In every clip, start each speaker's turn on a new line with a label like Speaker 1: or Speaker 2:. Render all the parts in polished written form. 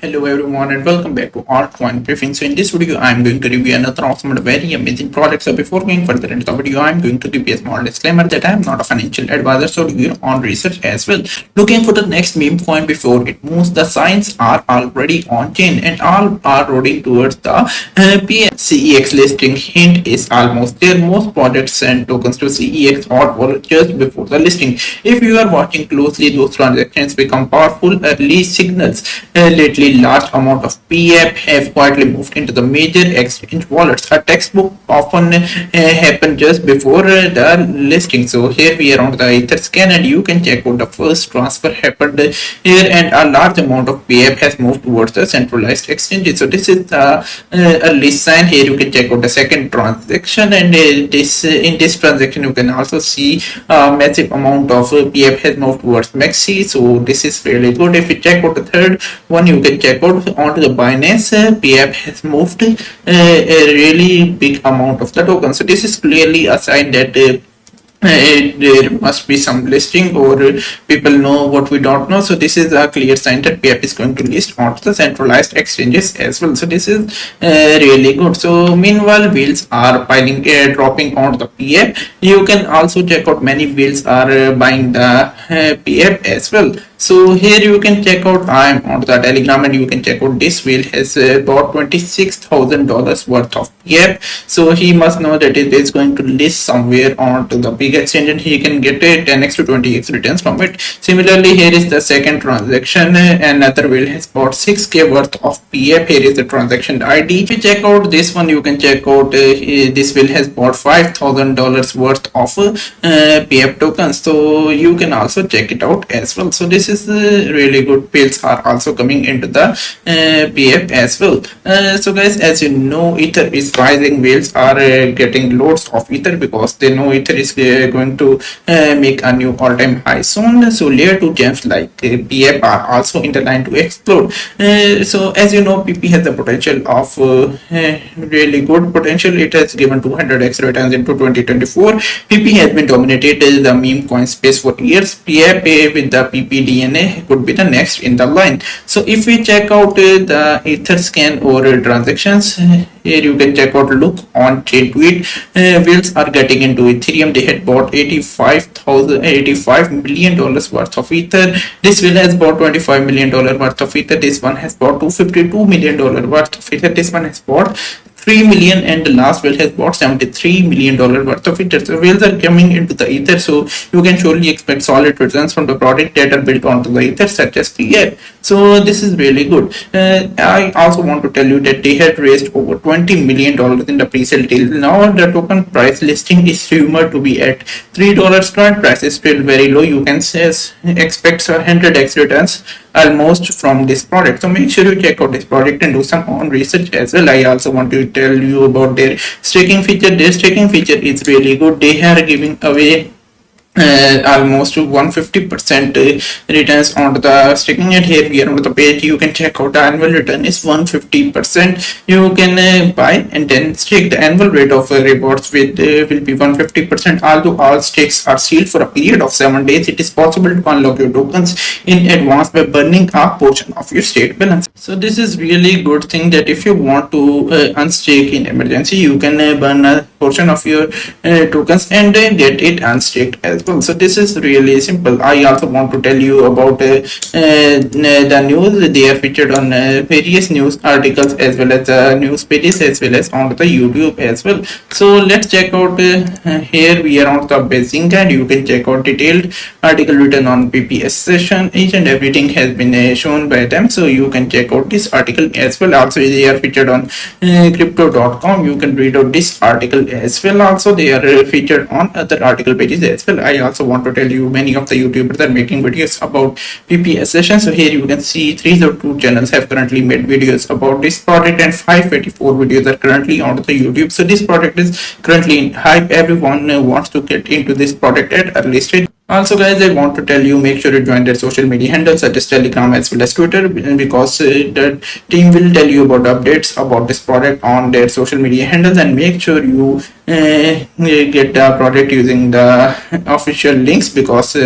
Speaker 1: Hello everyone and welcome back to Altcoin Briefing. So in this video I am going to review another awesome and very amazing product. So before going further into the video, I am going to give you a small disclaimer that I am not a financial advisor, so do your own research as well. Looking for the next meme coin before it moves. The signs are already on chain and all are rolling towards the CEX listing. Hint is almost there. Most products send tokens to CEX or wallet just before the listing. If you are watching closely, those transactions become powerful early signals. Lately, large amount of PEAP have quietly moved into the major exchange wallets. A textbook often happen just before the listing. So here we are on the Etherscan and you can check out the first transfer happened here and a large amount of PEAP has moved towards the centralized exchanges. So this is the early sign. Here you can check out the second transaction and in this transaction you can also see a massive amount of PEAP has moved towards Maxi. So this is really good. If you check out the third one, you can check out onto the Binance. PEAP has moved a really big amount of the token. So this is clearly a sign that there must be some listing or people know what we don't know. So this is a clear sign that PEAP is going to list onto the centralized exchanges as well. So this is really good. So meanwhile wheels are piling dropping on the PEAP. You can also check out many wheels are buying the PEAP as well. So here you can check out, I am on the Telegram and you can check out this wheel has bought $26,000 worth of PEAP. So he must know that it is going to list somewhere onto the big exchange and he can get a 10x to 20x returns from it. Similarly, here is the second transaction. Another wheel has bought 6k worth of PEAP. Here is the transaction ID. If you check out this one, you can check out this wheel has bought $5,000 worth of PEAP tokens. So you can also check it out as well. So this is really good. Wheels are also coming into the PEAP as well. So guys, as you know, Ether is rising. Whales are getting loads of Ether because they know Ether is going to make a new all-time high soon. So layer 2 gems like PEAP are also in the line to explode. So as you know, PP has the potential of really good potential. It has given 200x returns into 2024. PP has been dominated the meme coin space for years. PEAP with the PP DNA could be the next in the line. So if we check out the Etherscan or transactions, here you can check out look on chain tweet. Wheels are getting into Ethereum. They had bought $85 million worth of Ether. This wheel has bought $25 million worth of Ether. This one has bought $252 million worth of Ether. This one has bought 3 million and the last whale has bought $73 million worth of Ether. So whales are coming into the Ether, so you can surely expect solid returns from the product that are built onto the Ether such as PEAP. So this is really good. I also want to tell you that they had raised over $20 million in the pre-sale till now. The token price listing is rumored to be at $3. Current price is still very low. You can expect 100x returns almost from this product. So make sure you check out this product and do some own research as well. I also want to tell you about their staking feature. Their staking feature is really good. They are giving away almost 150% returns on the staking, and here we are on the page. You can check out the annual return is 150%. You can buy and then stake. The annual rate of rewards with will be 150%. Although all stakes are sealed for a period of 7 days, it is possible to unlock your tokens in advance by burning a portion of your staked balance. So this is really good thing that if you want to unstake in emergency, you can burn a portion of your tokens and get it unstaked as well. So this is really simple. I also want to tell you about the news. They are featured on various news articles as well as news pages as well as on the YouTube as well. So let's check out here we are on the Beijing and you can check out detailed article written on Pepe Ascension. Each and everything has been shown by them, so you can check out this article as well. Also they are featured on crypto.com. You can read out this article as well. Also they are featured on other article pages as well. I also want to tell you many of the YouTubers are making videos about Pepe Ascension. So here you can see 302 channels have currently made videos about this product and 584 videos are currently on the YouTube. So this product is currently in hype. Everyone wants to get into this product at early stage. Also guys, I want to tell you, make sure you join their social media handles such as Telegram as well as Twitter, because the team will tell you about updates about this product on their social media handles, and make sure you get the product using the official links, because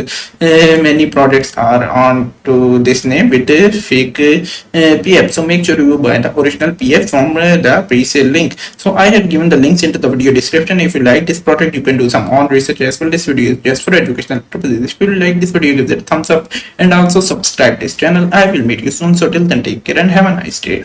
Speaker 1: many products are on to this name with a fake PF. So make sure you buy the original PF from the pre-sale link. So I have given the links into the video description. If you like this product, you can do some own research as well. This video is just for educational purposes. If you like this video, give it a thumbs up and also subscribe this channel. I will meet you soon. So till then, take care and have a nice day.